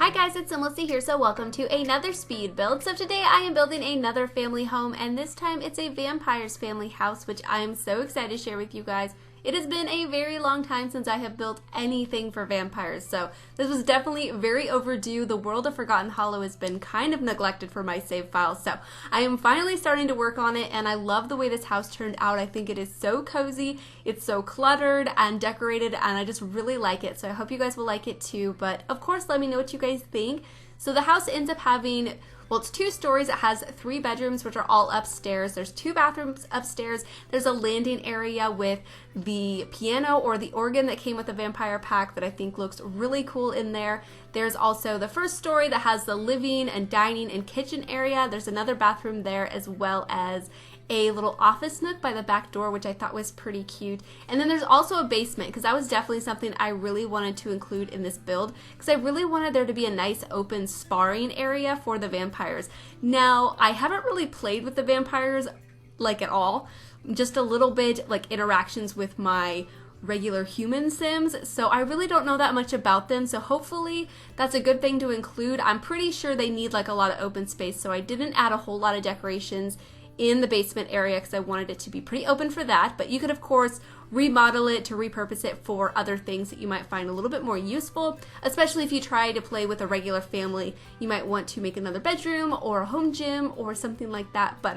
Hi guys, it's SimLicy here, so welcome to another speed build. So today I am building another family home, and this time it's a vampire's family house, which I am so excited to share with you guys. It has been a very long time since I have built anything for vampires, so this was definitely very overdue. The World of Forgotten Hollow has been kind of neglected for my save files, so I am finally starting to work on it, and I love the way this house turned out. I think it is so cozy, it's so cluttered and decorated, and I just really like it, so I hope you guys will like it too. But of course, let me know what you guys think. So the house ends up having, well, it's 2 stories. It has 3 bedrooms, which are all upstairs. There's 2 bathrooms upstairs. There's a landing area with the piano or the organ that came with the vampire pack that I think looks really cool in there. There's also the first story that has the living and dining and kitchen area. There's another bathroom there, as well as a little office nook by the back door, which I thought was pretty cute. And then there's also a basement, because that was definitely something I really wanted to include in this build, because I really wanted there to be a nice open sparring area for the vampires. Now, I haven't really played with the vampires like at all, just a little bit like interactions with my regular human sims, so I really don't know that much about them, so hopefully that's a good thing to include. I'm pretty sure they need like a lot of open space, so I didn't add a whole lot of decorations in the basement area because I wanted it to be pretty open for that. But you could of course remodel it to repurpose it for other things that you might find a little bit more useful, especially if you try to play with a regular family. You might want to make another bedroom or a home gym or something like that. But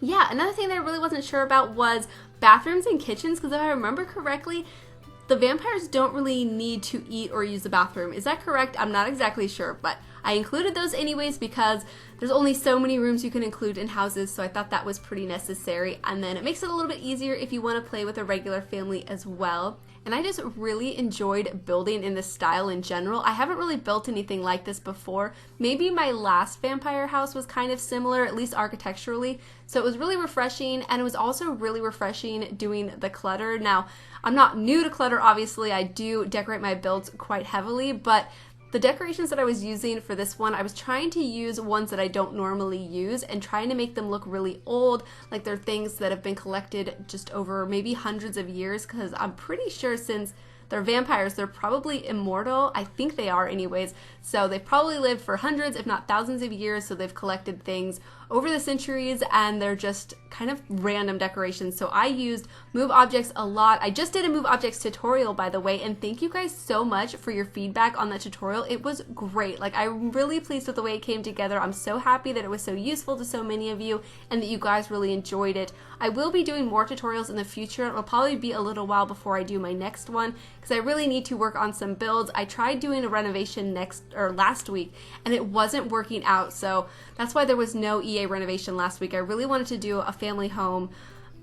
yeah, another thing that I really wasn't sure about was bathrooms and kitchens, because if I remember correctly, the vampires don't really need to eat or use the bathroom. Is that correct? I'm not exactly sure, but I included those anyways because there's only so many rooms you can include in houses, so I thought that was pretty necessary. And then it makes it a little bit easier if you want to play with a regular family as well. And I just really enjoyed building in this style in general. I haven't really built anything like this before. Maybe my last vampire house was kind of similar, at least architecturally. So it was really refreshing, and it was also really refreshing doing the clutter. Now, I'm not new to clutter, obviously. I do decorate my builds quite heavily, but the decorations that I was using for this one, I was trying to use ones that I don't normally use and trying to make them look really old, like they're things that have been collected just over maybe hundreds of years, because I'm pretty sure since they're vampires, they're probably immortal. I think they are anyways. So they've probably lived for hundreds, if not thousands of years, so they've collected things over the centuries, and they're just kind of random decorations. So I used move objects a lot. I just did a move objects tutorial, by the way, and thank you guys so much for your feedback on that tutorial. It was great. Like, I'm really pleased with the way it came together. I'm so happy that it was so useful to so many of you and that you guys really enjoyed it. I will be doing more tutorials in the future. It'll probably be a little while before I do my next one, because I really need to work on some builds. I tried doing a renovation last week, and it wasn't working out, so that's why there was no EA renovation last week. I really wanted to do a family home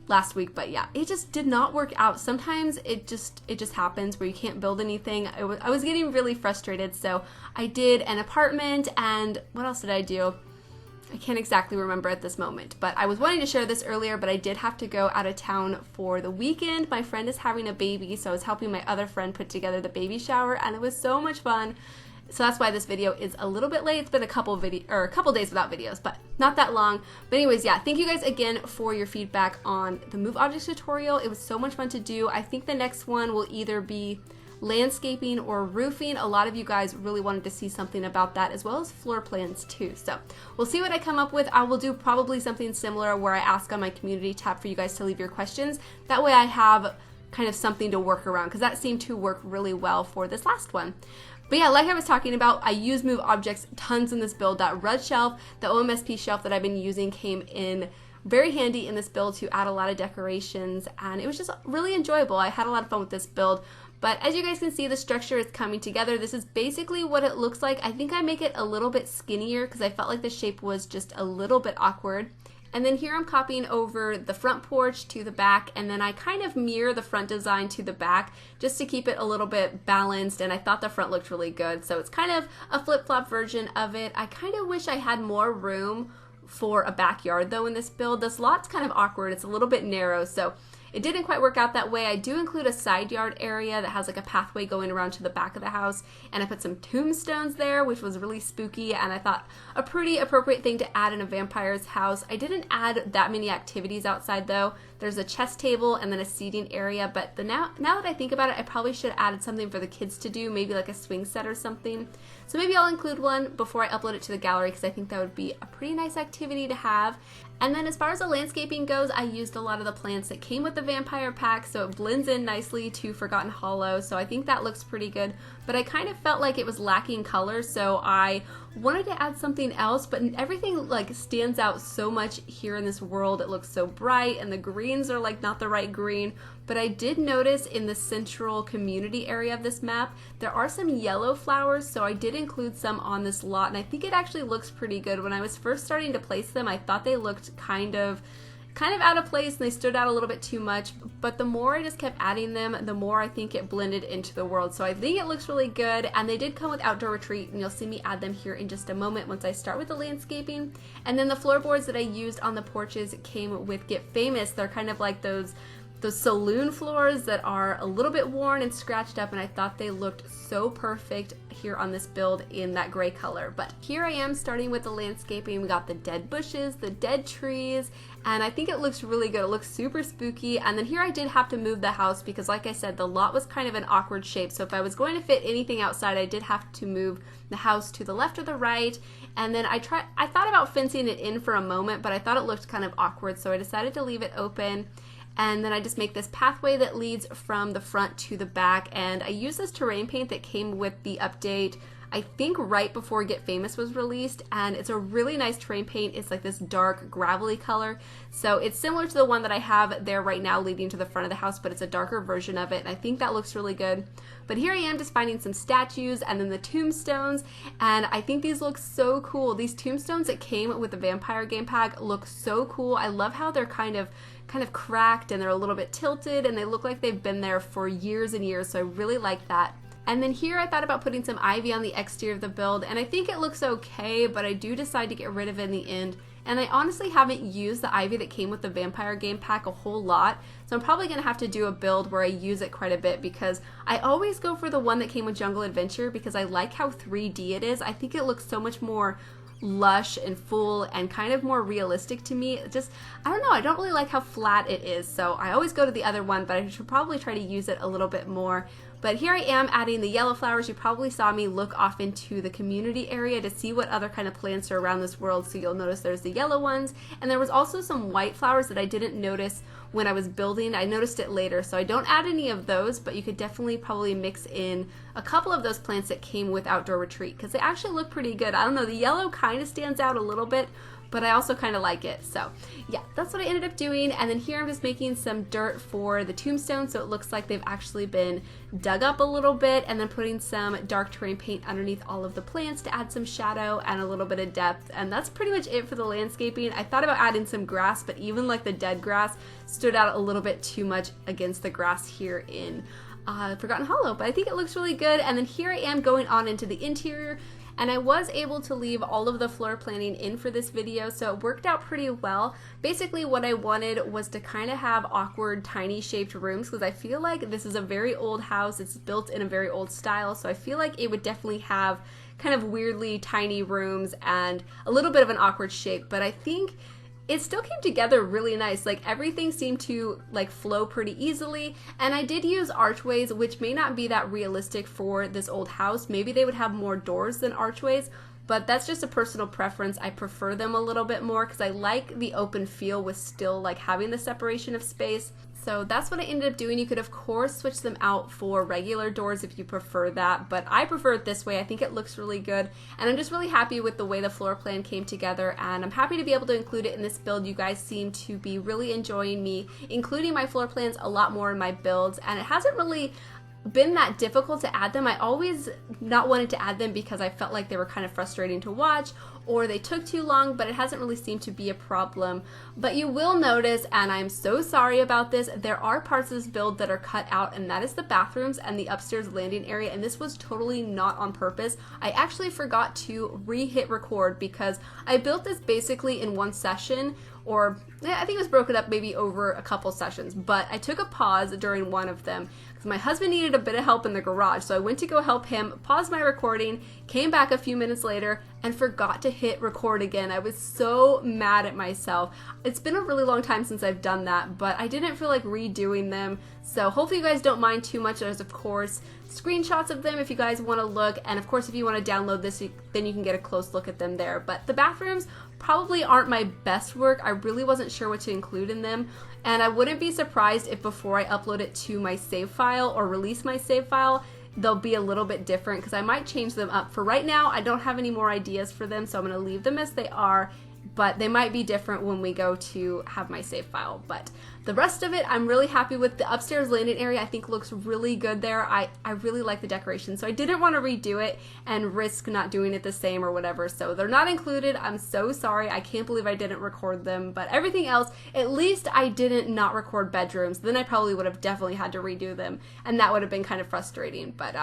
last week, but yeah, it just did not work out. Sometimes it just happens where you can't build anything. I was getting really frustrated, so I did an apartment, and what else did I do? I can't exactly remember at this moment, but I was wanting to share this earlier, but I did have to go out of town for the weekend. My friend is having a baby, so I was helping my other friend put together the baby shower, and it was so much fun. So that's why this video is a little bit late. It's been a couple days without videos, but not that long. But anyways, yeah, thank you guys again for your feedback on the move objects tutorial. It was so much fun to do. I think the next one will either be landscaping or roofing. A lot of you guys really wanted to see something about that, as well as floor plans too. So we'll see what I come up with. I will do probably something similar where I ask on my community tab for you guys to leave your questions. That way I have kind of something to work around, because that seemed to work really well for this last one. But yeah, like I was talking about, I use move objects tons in this build. That red shelf, the OMSP shelf that I've been using, came in very handy in this build to add a lot of decorations, and it was just really enjoyable. I had a lot of fun with this build. But as you guys can see, the structure is coming together. This is basically what it looks like. I think I make it a little bit skinnier because I felt like the shape was just a little bit awkward. And then here I'm copying over the front porch to the back, and then I kind of mirror the front design to the back just to keep it a little bit balanced, and I thought the front looked really good. So it's kind of a flip-flop version of it. I kind of wish I had more room for a backyard though in this build. This lot's kind of awkward. It's a little bit narrow, so it didn't quite work out that way. I do include a side yard area that has like a pathway going around to the back of the house, and I put some tombstones there, which was really spooky, and I thought a pretty appropriate thing to add in a vampire's house. I didn't add that many activities outside though. There's a chess table and then a seating area, but now that I think about it, I probably should have added something for the kids to do, maybe like a swing set or something. So maybe I'll include one before I upload it to the gallery, because I think that would be a pretty nice activity to have. And then as far as the landscaping goes, I used a lot of the plants that came with the vampire pack, so it blends in nicely to Forgotten Hollow, so I think that looks pretty good. But I kind of felt like it was lacking color, so I wanted to add something else, but everything like stands out so much here in this world. It looks so bright, and the greens are like not the right green. But I did notice in the central community area of this map, there are some yellow flowers, so I did include some on this lot, and I think it actually looks pretty good. When I was first starting to place them, I thought they looked kind of out of place and they stood out a little bit too much, but the more I just kept adding them, the more I think it blended into the world. So I think it looks really good, and they did come with Outdoor Retreat, and you'll see me add them here in just a moment once I start with the landscaping. And then the floorboards that I used on the porches came with Get Famous. They're kind of like those saloon floors that are a little bit worn and scratched up, and I thought they looked so perfect here on this build in that gray color. But here I am starting with the landscaping. We got the dead bushes, the dead trees, and I think it looks really good. It looks super spooky. And then here I did have to move the house because, like I said, the lot was kind of an awkward shape, so if I was going to fit anything outside, I did have to move the house to the left or the right. And then I thought about fencing it in for a moment, but I thought it looked kind of awkward, so I decided to leave it open. And then I just make this pathway that leads from the front to the back, and I use this terrain paint that came with the update, I think right before Get Famous was released, and it's a really nice terrain paint. It's like this dark gravelly color, so it's similar to the one that I have there right now leading to the front of the house, but it's a darker version of it, and I think that looks really good. But here I am just finding some statues and then the tombstones, and I think these look so cool. These tombstones that came with the Vampire game pack look so cool. I love how they're kind of cracked and they're a little bit tilted, and they look like they've been there for years and years, so I really like that. And then here I thought about putting some ivy on the exterior of the build, and I think it looks okay, but I do decide to get rid of it in the end. And I honestly haven't used the ivy that came with the Vampire game pack a whole lot, so I'm probably going to have to do a build where I use it quite a bit, because I always go for the one that came with Jungle Adventure because I like how 3D it is. I think it looks so much more lush and full and kind of more realistic to me. Just, I don't know, I don't really like how flat it is, so I always go to the other one, but I should probably try to use it a little bit more. But here I am adding the yellow flowers. You probably saw me look off into the community area to see what other kind of plants are around this world, so you'll notice there's the yellow ones, and there was also some white flowers that I didn't notice when I was building. I noticed it later, so I don't add any of those, but you could definitely probably mix in a couple of those plants that came with Outdoor Retreat, because they actually look pretty good. I don't know, the yellow kind of stands out a little bit, but I also kind of like it. So yeah, that's what I ended up doing. And then here I'm just making some dirt for the tombstone, so it looks like they've actually been dug up a little bit, and then putting some dark terrain paint underneath all of the plants to add some shadow and a little bit of depth. And that's pretty much it for the landscaping. I thought about adding some grass, but even like the dead grass stood out a little bit too much against the grass here in Forgotten Hollow, but I think it looks really good. And then here I am going on into the interior, and I was able to leave all of the floor planning in for this video, so it worked out pretty well. Basically what I wanted was to kind of have awkward tiny shaped rooms, because I feel like this is a very old house. It's built in a very old style, so I feel like it would definitely have kind of weirdly tiny rooms and a little bit of an awkward shape, but I think it still came together really nice. Like everything seemed to like flow pretty easily, and I did use archways, which may not be that realistic for this old house. Maybe they would have more doors than archways, but that's just a personal preference. I prefer them a little bit more because I like the open feel with still like having the separation of space. So that's what I ended up doing. You could of course switch them out for regular doors if you prefer that, but I prefer it this way. I think it looks really good, and I'm just really happy with the way the floor plan came together, and I'm happy to be able to include it in this build. You guys seem to be really enjoying me including my floor plans a lot more in my builds, and it hasn't really been that difficult to add them. I always not wanted to add them because I felt like they were kind of frustrating to watch or they took too long, but it hasn't really seemed to be a problem. But you will notice, and I'm so sorry about this, there are parts of this build that are cut out, and that is the bathrooms and the upstairs landing area, and this was totally not on purpose. I actually forgot to re-hit record because I built this basically in one session, or I think it was broken up maybe over a couple sessions, but I took a pause during one of them because my husband needed a bit of help in the garage. So I went to go help him, paused my recording, came back a few minutes later, and forgot to hit record again. I was so mad at myself. It's been a really long time since I've done that, but I didn't feel like redoing them. So hopefully you guys don't mind too much. There's, of course, screenshots of them if you guys want to look. And of course, if you want to download this, then you can get a close look at them there. But the bathrooms probably aren't my best work. I really wasn't sure what to include in them. And I wouldn't be surprised if before I upload it to my save file or release my save file, they'll be a little bit different because I might change them up. For right now, I don't have any more ideas for them, so I'm going to leave them as they are, but they might be different when we go to have my save file. But the rest of it, I'm really happy with. The upstairs landing area, I think looks really good there. I really like the decoration, so I didn't want to redo it and risk not doing it the same or whatever. So they're not included. I'm so sorry. I can't believe I didn't record them, but everything else, at least I didn't not record bedrooms. Then I probably would have definitely had to redo them, and that would have been kind of frustrating. But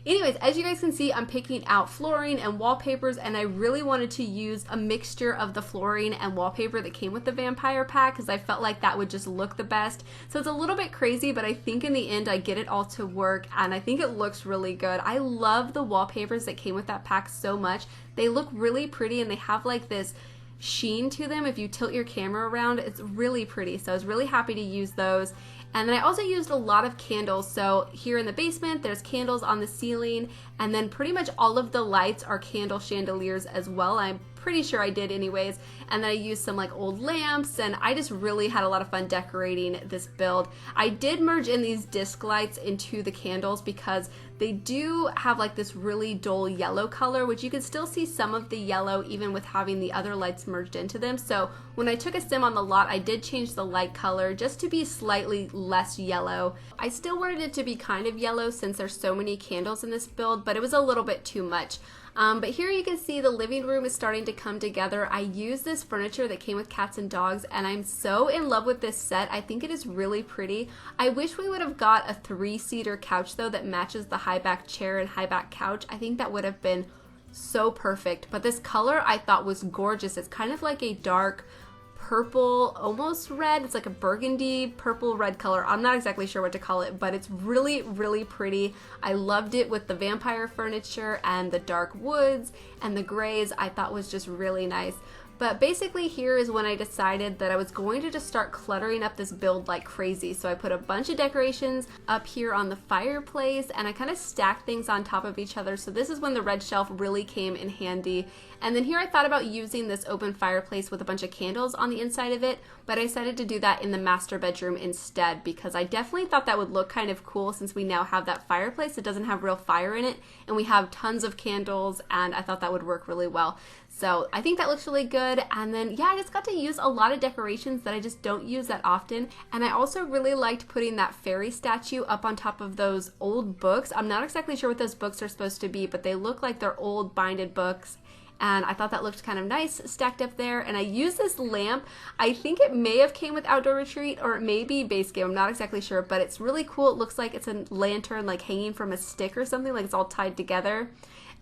anyways, as you guys can see, I'm picking out flooring and wallpapers, and I really wanted to use a mixture of the flooring and wallpaper that came with the vampire pack because I felt like that would just look the best. So it's a little bit crazy, but I think in the end I get it all to work, and I think it looks really good. I love the wallpapers that came with that pack so much. They look really pretty, and they have like this sheen to them. If you tilt your camera around, it's really pretty. So I was really happy to use those. And then I also used a lot of candles. So here in the basement, there's candles on the ceiling, and then pretty much all of the lights are candle chandeliers as well. I'm pretty sure I did anyways. And then I used some like old lamps, and I just really had a lot of fun decorating this build. I did merge in these disc lights into the candles because they do have like this really dull yellow color, which you can still see some of the yellow even with having the other lights merged into them. So when I took a sim on the lot, I did change the light color just to be slightly less yellow. I still wanted it to be kind of yellow since there's so many candles in this build, but it was a little bit too much. But here you can see the living room is starting to come together. I used this furniture that came with cats and dogs, and I'm so in love with this set. I think it is really pretty. I wish we would have got a 3-seater couch though that matches the high back chair and high back couch. I think that would have been so perfect. But this color I thought was gorgeous. It's kind of like a dark purple, almost red. It's like a burgundy purple red color. I'm not exactly sure what to call it, but it's really, really pretty. I loved it with the vampire furniture and the dark woods and the grays. I thought was just really nice. But basically here is when I decided that I was going to just start cluttering up this build like crazy. So I put a bunch of decorations up here on the fireplace, and I kind of stacked things on top of each other. So this is when the red shelf really came in handy. And then here I thought about using this open fireplace with a bunch of candles on the inside of it, but I decided to do that in the master bedroom instead because I definitely thought that would look kind of cool since we now have that fireplace that doesn't have real fire in it, and we have tons of candles, and I thought that would work really well. So I think that looks really good. And then yeah, I just got to use a lot of decorations that I just don't use that often. And I also really liked putting that fairy statue up on top of those old books. I'm not exactly sure what those books are supposed to be, but they look like they're old binded books. And I thought that looked kind of nice stacked up there. And I used this lamp. I think it may have came with Outdoor Retreat or it may be base game. I'm not exactly sure, but it's really cool. It looks like it's a lantern like hanging from a stick or something, like it's all tied together.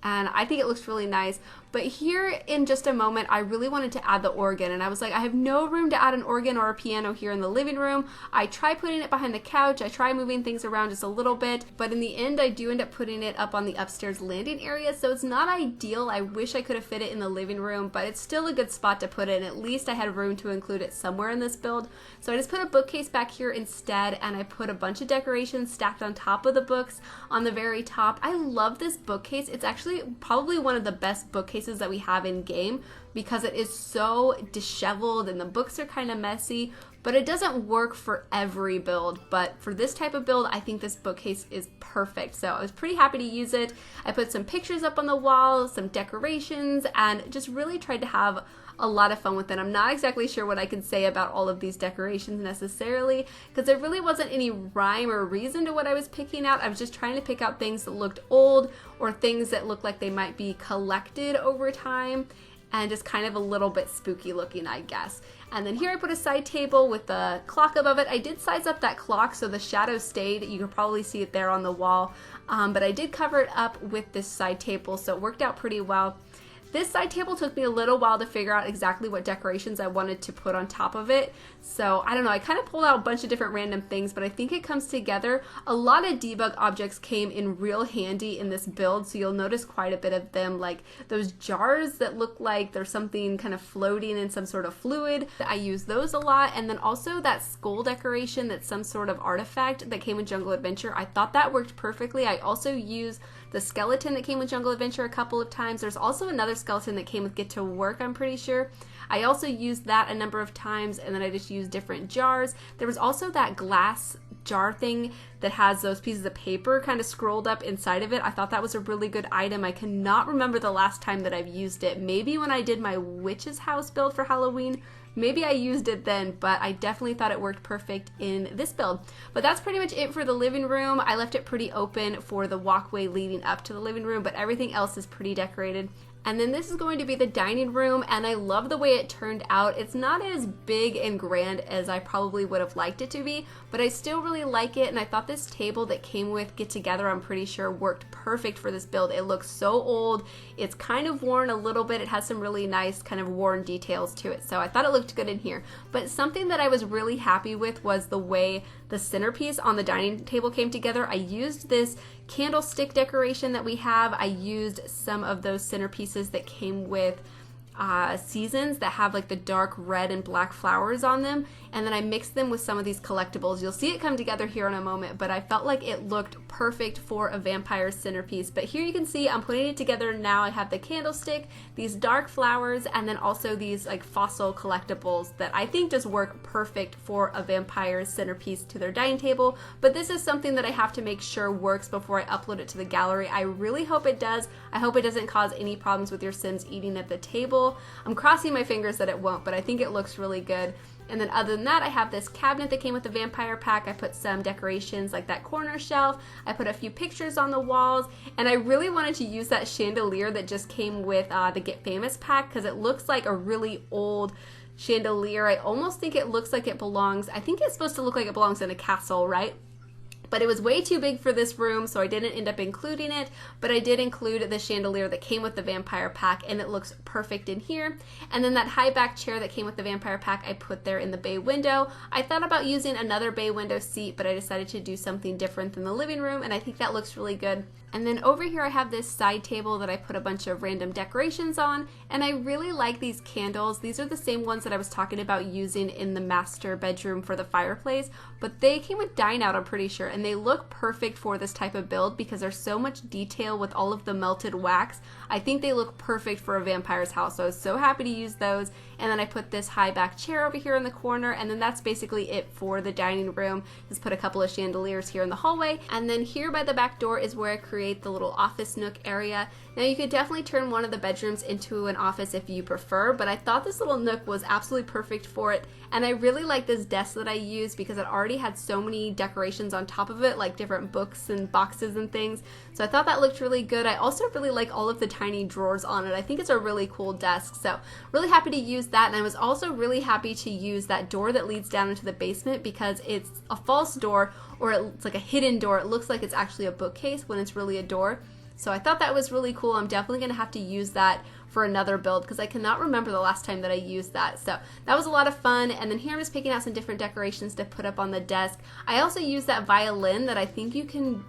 And I think it looks really nice. But here in just a moment, I really wanted to add the organ, and I was like, I have no room to add an organ or a piano here in the living room. I try putting it behind the couch, I try moving things around just a little bit, but in the end I do end up putting it up on the upstairs landing area, so it's not ideal. I wish I could have fit it in the living room, but it's still a good spot to put it, and at least I had room to include it somewhere in this build. So I just put a bookcase back here instead, and I put a bunch of decorations stacked on top of the books on the very top. I love this bookcase. It's actually probably one of the best bookcases that we have in game because it is so disheveled and the books are kind of messy, but it doesn't work for every build. But for this type of build, I think this bookcase is perfect. So I was pretty happy to use it. I put some pictures up on the wall, some decorations, and just really tried to have a lot of fun with it. I'm not exactly sure what I can say about all of these decorations necessarily because there really wasn't any rhyme or reason to what I was picking out. I was just trying to pick out things that looked old or things that looked like they might be collected over time and just kind of a little bit spooky looking, I guess. And then here I put a side table with the clock above it. I did size up that clock so the shadow stayed. You can probably see it there on the wall, but I did cover it up with this side table, so it worked out pretty well. This side table took me a little while to figure out exactly what decorations I wanted to put on top of it. So I don't know, I kind of pulled out a bunch of different random things, but I think it comes together. A lot of debug objects came in real handy in this build, so you'll notice quite a bit of them, like those jars that look like there's something kind of floating in some sort of fluid. I use those a lot, and then also that skull decoration that's some sort of artifact that came with Jungle Adventure. I thought that worked perfectly. I also use the skeleton that came with Jungle Adventure a couple of times. There's also another skeleton that came with Get to Work, I'm pretty sure. I also used that a number of times, and then I just used different jars. There was also that glass jar thing that has those pieces of paper kind of scrolled up inside of it. I thought that was a really good item. I cannot remember the last time that I've used it. Maybe when I did my witch's house build for Halloween. Maybe I used it then, but I definitely thought it worked perfect in this build. But that's pretty much it for the living room. I left it pretty open for the walkway leading up to the living room, but everything else is pretty decorated. And then this is going to be the dining room, and I love the way it turned out. It's not as big and grand as I probably would have liked it to be, but I still really like it, and I thought this table that came with Get Together, I'm pretty sure, worked perfect for this build. It looks so old. It's kind of worn a little bit. It has some really nice kind of worn details to it, so I thought it looked good in here. But something that I was really happy with was the way the centerpiece on the dining table came together. I used this candlestick decoration that we have. I used some of those centerpieces that came with seasons that have like the dark red and black flowers on them, and then I mixed them with some of these collectibles. You'll see it come together here in a moment, but I felt like it looked perfect for a vampire centerpiece. But here you can see I'm putting it together now. I have the candlestick, these dark flowers, and then also these like fossil collectibles that I think just work perfect for a vampire centerpiece to their dining table. But this is something that I have to make sure works before I upload it to the gallery. I really hope it does. I hope it doesn't cause any problems with your Sims eating at the table. I'm crossing my fingers that it won't, but I think it looks really good. And then other than that, I have this cabinet that came with the vampire pack. I put some decorations like that corner shelf. I put a few pictures on the walls, and I really wanted to use that chandelier that just came with the Get Famous pack because it looks like a really old chandelier. I almost think it looks like it belongs, I think it's supposed to look like it belongs in a castle, right? But it was way too big for this room, so I didn't end up including it, but I did include the chandelier that came with the vampire pack, and it looks perfect in here. And then that high back chair that came with the vampire pack, I put there in the bay window. I thought about using another bay window seat, but I decided to do something different than the living room, and I think that looks really good. And then over here I have this side table that I put a bunch of random decorations on, and I really like these candles. These are the same ones that I was talking about using in the master bedroom for the fireplace, but they came with dine out, I'm pretty sure, and they look perfect for this type of build because there's so much detail with all of the melted wax. I think they look perfect for a vampire's house, so I was so happy to use those. And then I put this high back chair over here in the corner, and then that's basically it for the dining room. Just put a couple of chandeliers here in the hallway, and then here by the back door is where I create the little office nook area. Now you could definitely turn one of the bedrooms into an office if you prefer, but I thought this little nook was absolutely perfect for it, and I really like this desk that I used because it already had so many decorations on top of it, like different books and boxes and things, so I thought that looked really good. I also really like all of the tiny drawers on it. I think it's a really cool desk, so really happy to use that. And I was also really happy to use that door that leads down into the basement because it's a false door, or it's like a hidden door. It looks like it's actually a bookcase when it's really a door. So I thought that was really cool. I'm definitely going to have to use that for another build because I cannot remember the last time that I used that. So that was a lot of fun. And then here I'm just picking out some different decorations to put up on the desk. I also used that violin that I think you can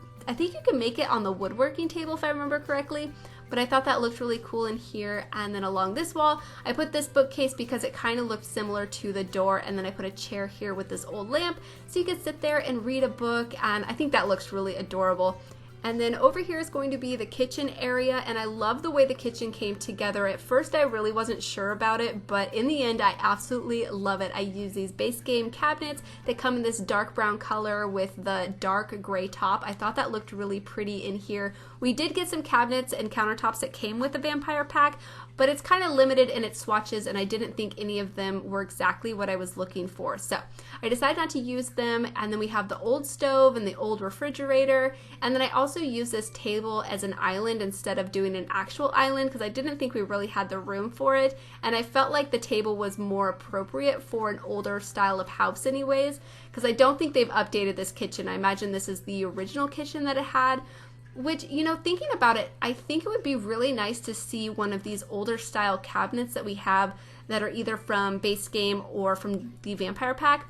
make it on the woodworking table if I remember correctly. But I thought that looked really cool in here. And then along this wall, I put this bookcase because it kind of looked similar to the door. And then I put a chair here with this old lamp so you could sit there and read a book. And I think that looks really adorable. And then over here is going to be the kitchen area, and I love the way the kitchen came together. At first I really wasn't sure about it, but in the end I absolutely love it. I use these base game cabinets that come in this dark brown color with the dark gray top. I thought that looked really pretty in here. We did get some cabinets and countertops that came with the vampire pack, but it's kind of limited in its swatches, and I didn't think any of them were exactly what I was looking for. So I decided not to use them, and then we have the old stove and the old refrigerator, and then I also use this table as an island instead of doing an actual island because I didn't think we really had the room for it, and I felt like the table was more appropriate for an older style of house anyways, because I don't think they've updated this kitchen. I imagine this is the original kitchen that it had. Which, you know, thinking about it, I think it would be really nice to see one of these older style cabinets that we have that are either from base game or from the Vampire Pack,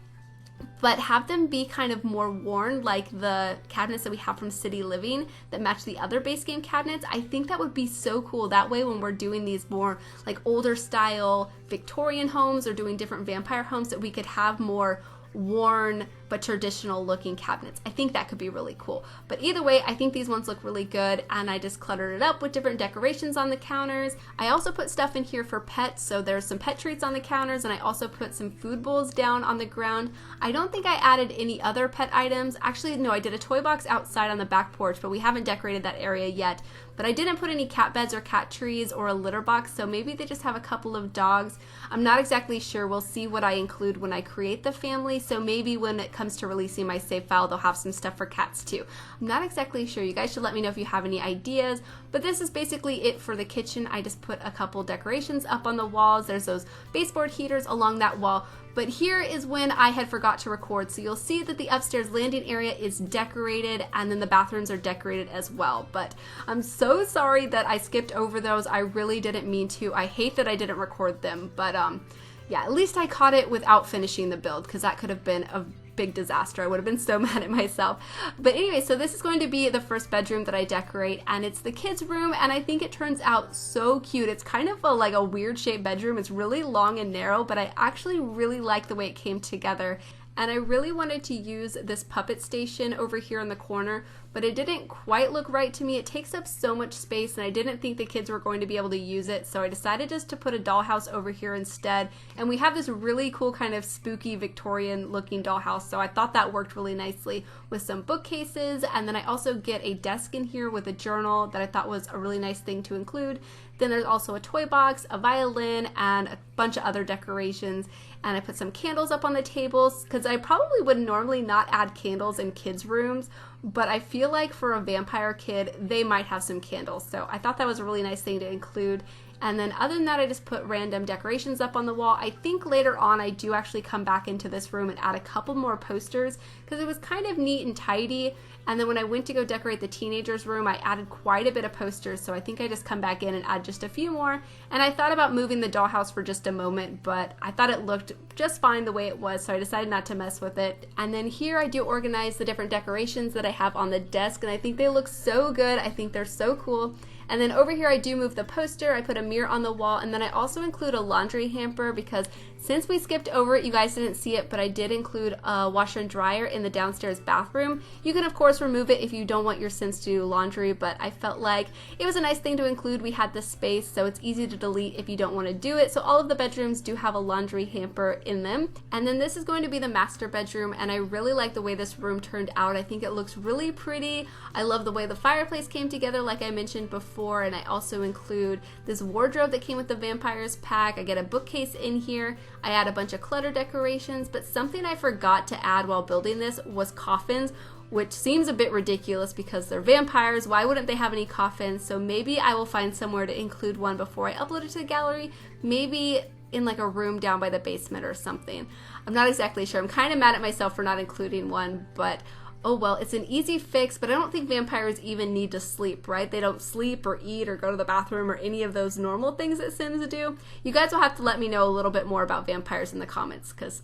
but have them be kind of more worn like the cabinets that we have from City Living that match the other base game cabinets. I think that would be so cool. That way when we're doing these more like older style Victorian homes or doing different vampire homes, that we could have more worn but traditional looking cabinets. I think that could be really cool. But either way, I think these ones look really good, and I just cluttered it up with different decorations on the counters. I also put stuff in here for pets, so there's some pet treats on the counters, and I also put some food bowls down on the ground. I don't think I added any other pet items. Actually, no, I did a toy box outside on the back porch, but we haven't decorated that area yet. But I didn't put any cat beds or cat trees or a litter box, so maybe they just have a couple of dogs. I'm not exactly sure. We'll see what I include when I create the family, so maybe when it comes to releasing my save file, they'll have some stuff for cats too. I'm not exactly sure. You guys should let me know if you have any ideas, but this is basically it for the kitchen. I just put a couple decorations up on the walls. There's those baseboard heaters along that wall. But here is when I had forgot to record. So you'll see that the upstairs landing area is decorated, and then the bathrooms are decorated as well. But I'm so sorry that I skipped over those. I really didn't mean to. I hate that I didn't record them. But yeah, at least I caught it without finishing the build, because that could have been a big disaster. I would have been so mad at myself. But anyway, so this is going to be the first bedroom that I decorate, and it's the kids' room, and I think it turns out so cute. It's kind of like a weird shaped bedroom. It's really long and narrow, but I actually really like the way it came together. And I really wanted to use this puppet station over here in the corner, but it didn't quite look right to me. It takes up so much space, and I didn't think the kids were going to be able to use it, so I decided just to put a dollhouse over here instead. And we have this really cool kind of spooky Victorian looking dollhouse, so I thought that worked really nicely with some bookcases. And then I also get a desk in here with a journal that I thought was a really nice thing to include. Then there's also a toy box, a violin, and a bunch of other decorations. And I put some candles up on the tables, because I probably would normally not add candles in kids' rooms, but I feel like for a vampire kid, they might have some candles. So I thought that was a really nice thing to include. And then other than that, I just put random decorations up on the wall. I think later on I do actually come back into this room and add a couple more posters, because it was kind of neat and tidy. And then when I went to go decorate the teenagers' room, I added quite a bit of posters, so I think I just come back in and add just a few more. And I thought about moving the dollhouse for just a moment, but I thought it looked just fine the way it was, so I decided not to mess with it. And then here I do organize the different decorations that I have on the desk, and I think they look so good. I think they're so cool. And then over here I do move the poster, I put a mirror on the wall, and then I also include a laundry hamper, because since we skipped over it, you guys didn't see it, but I did include a washer and dryer in the downstairs bathroom. You can of course remove it if you don't want your Sims to do laundry, but I felt like it was a nice thing to include. We had the space, so it's easy to delete if you don't want to do it. So all of the bedrooms do have a laundry hamper in them. And then this is going to be the master bedroom, and I really like the way this room turned out. I think it looks really pretty. I love the way the fireplace came together, like I mentioned before, and I also include this wardrobe that came with the Vampires pack. I get a bookcase in here. I add a bunch of clutter decorations, but something I forgot to add while building this was coffins, which seems a bit ridiculous because they're vampires. Why wouldn't they have any coffins? So maybe I will find somewhere to include one before I upload it to the gallery. Maybe in like a room down by the basement or something. I'm not exactly sure. I'm kind of mad at myself for not including one, but oh well, it's an easy fix. But I don't think vampires even need to sleep, right? They don't sleep or eat or go to the bathroom or any of those normal things that Sims do. You guys will have to let me know a little bit more about vampires in the comments, because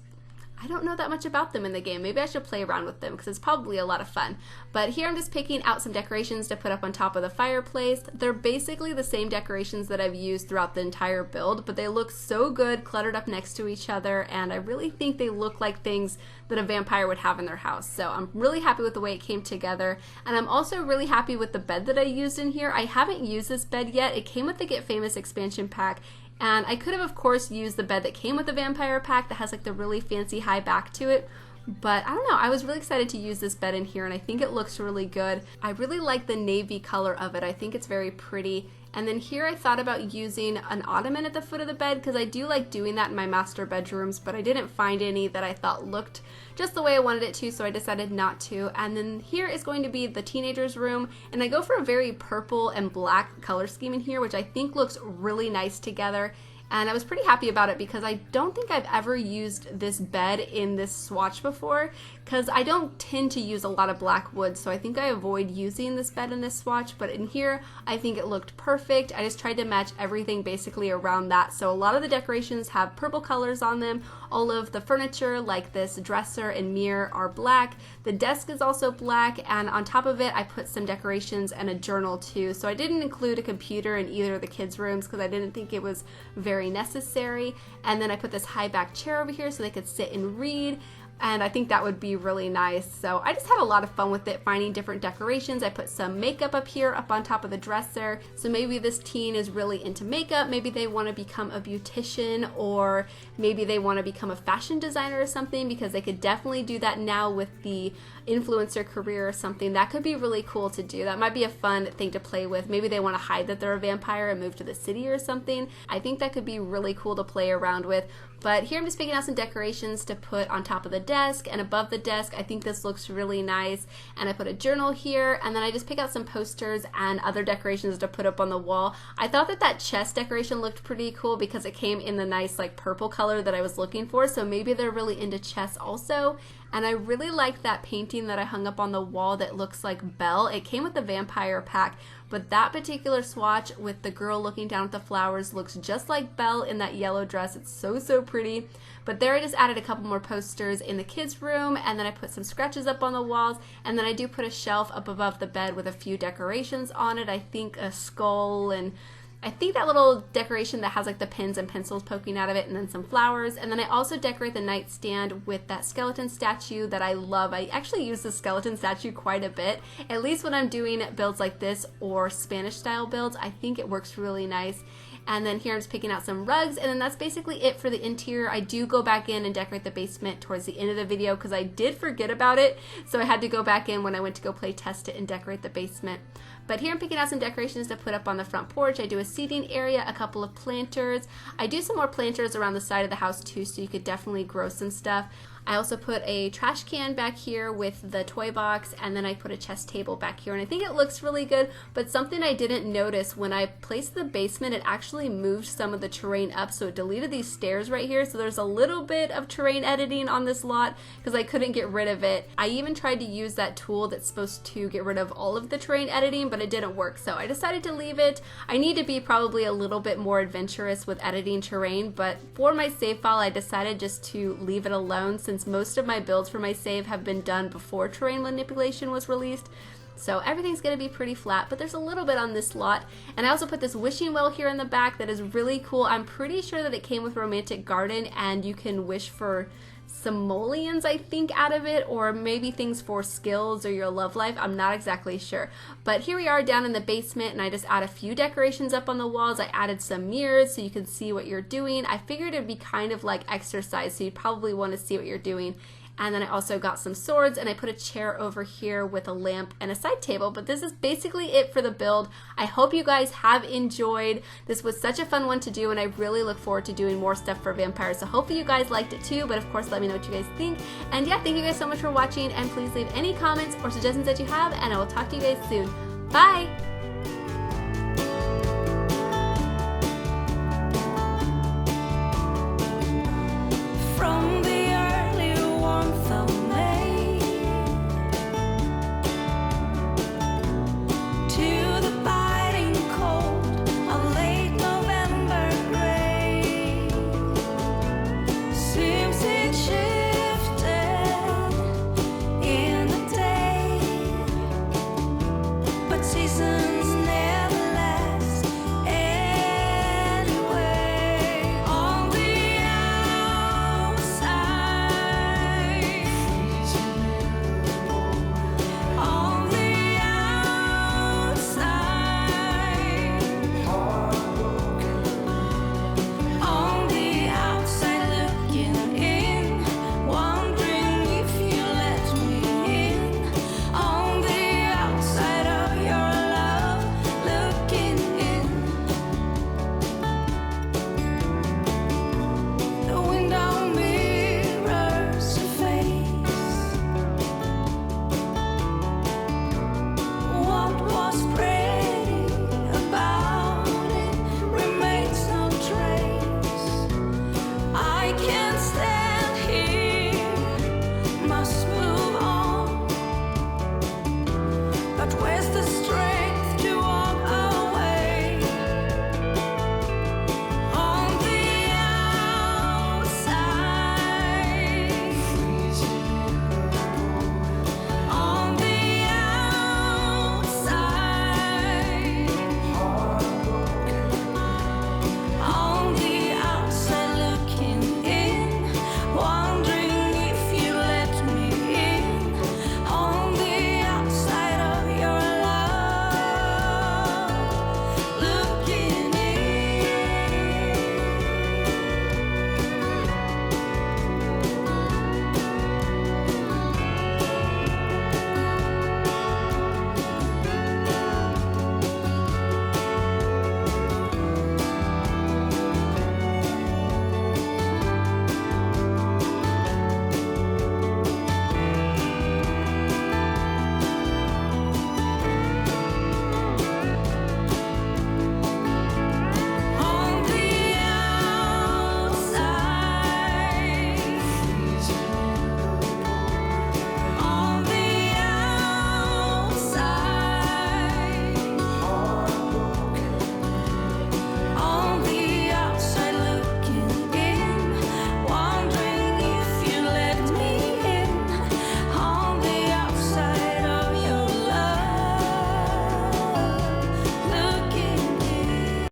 I don't know that much about them in the game. Maybe I should play around with them, because it's probably a lot of fun. But here I'm just picking out some decorations to put up on top of the fireplace. They're basically the same decorations that I've used throughout the entire build, but they look so good cluttered up next to each other, and I really think they look like things that a vampire would have in their house. So I'm really happy with the way it came together, and I'm also really happy with the bed that I used in here. I haven't used this bed yet. It came with the Get Famous expansion pack, and I could have, of course, used the bed that came with the Vampire pack that has like the really fancy high back to it. But I don't know, I was really excited to use this bed in here, and I think it looks really good. I really like the navy color of it. I think it's very pretty. And then here I thought about using an ottoman at the foot of the bed, because I do like doing that in my master bedrooms, but I didn't find any that I thought looked just the way I wanted it to, so I decided not to. And then here is going to be the teenagers' room, and I go for a very purple and black color scheme in here, which I think looks really nice together. and I was pretty happy about it because I don't think I've ever used this bed in this swatch before, because I don't tend to use a lot of black wood, so I think I avoid using this bed in this swatch. But in here I think it looked perfect. I just tried to match everything basically around that. So a lot of the decorations have purple colors on them. All of the furniture, like this dresser and mirror, are black. The desk is also black, and on top of it I put some decorations and a journal too. So I didn't include a computer in either of the kids' rooms because I didn't think it was very necessary. And then I put this high back chair over here so they could sit and read, and I think that would be really nice. So I just had a lot of fun with it, finding different decorations. I put some makeup up here up on top of the dresser, so maybe this teen is really into makeup. Maybe they want to become a beautician, or maybe they want to become a fashion designer or something, because they could definitely do that now with the influencer career or something. That could be really cool to do. That might be a fun thing to play with. Maybe they want to hide that they're a vampire and move to the city or something. I think that could be really cool to play around with. But here I'm just picking out some decorations to put on top of the desk and above the desk. I think this looks really nice. And I put a journal here, and then I just pick out some posters and other decorations to put up on the wall. I thought that that chest decoration looked pretty cool because it came in the nice like purple color that I was looking for. So maybe they're really into chess also. And I really like that painting that I hung up on the wall that looks like Belle. It came with the vampire pack, but that particular swatch with the girl looking down at the flowers looks just like Belle in that yellow dress. It's so pretty. But there I just added a couple more posters in the kids' room, and then I put some scratches up on the walls, and then I do put a shelf up above the bed with a few decorations on it. I think a skull, and I think that little decoration that has like the pins and pencils poking out of it, and then some flowers. And then I also decorate the nightstand with that skeleton statue that I love. I actually use the skeleton statue quite a bit, at least when I'm doing builds like this or Spanish style builds. I think it works really nice. And then here I'm just picking out some rugs, and then that's basically it for the interior. I do go back in and decorate the basement towards the end of the video because I did forget about it, so I had to go back in when I went to go play test it and decorate the basement. But here I'm picking out some decorations to put up on the front porch. I do a seating area, a couple of planters. I do some more planters around the side of the house too, so you could definitely grow some stuff. I also put a trash can back here with the toy box, and then I put a chest table back here, and I think it looks really good. But something I didn't notice, when I placed the basement, it actually moved some of the terrain up, so it deleted these stairs right here. So there's a little bit of terrain editing on this lot because I couldn't get rid of it. I even tried to use that tool that's supposed to get rid of all of the terrain editing, but it didn't work, so I decided to leave it. I need to be probably a little bit more adventurous with editing terrain, but for my save file I decided just to leave it alone, since most of my builds for my save have been done before terrain manipulation was released. So everything's going to be pretty flat, but there's a little bit on this lot. And I also put this wishing well here in the back that is really cool. I'm pretty sure that it came with Romantic Garden, and you can wish for simoleons, I think, out of it, or maybe things for skills or your love life. I'm not exactly sure. But here we are down in the basement, and I just add a few decorations up on the walls. I added some mirrors so you can see what you're doing. I figured it'd be kind of like exercise, so you'd probably want to see what you're doing. And then I also got some swords, and I put a chair over here with a lamp and a side table. But this is basically it for the build. I hope you guys have enjoyed. This was such a fun one to do, and I really look forward to doing more stuff for vampires. So hopefully you guys liked it too, but of course let me know what you guys think. And yeah, thank you guys so much for watching, and please leave any comments or suggestions that you have, and I will talk to you guys soon. Bye! From the early warmth of May to the biting cold of late November gray, seems it shifted in the day, but seasons But where's the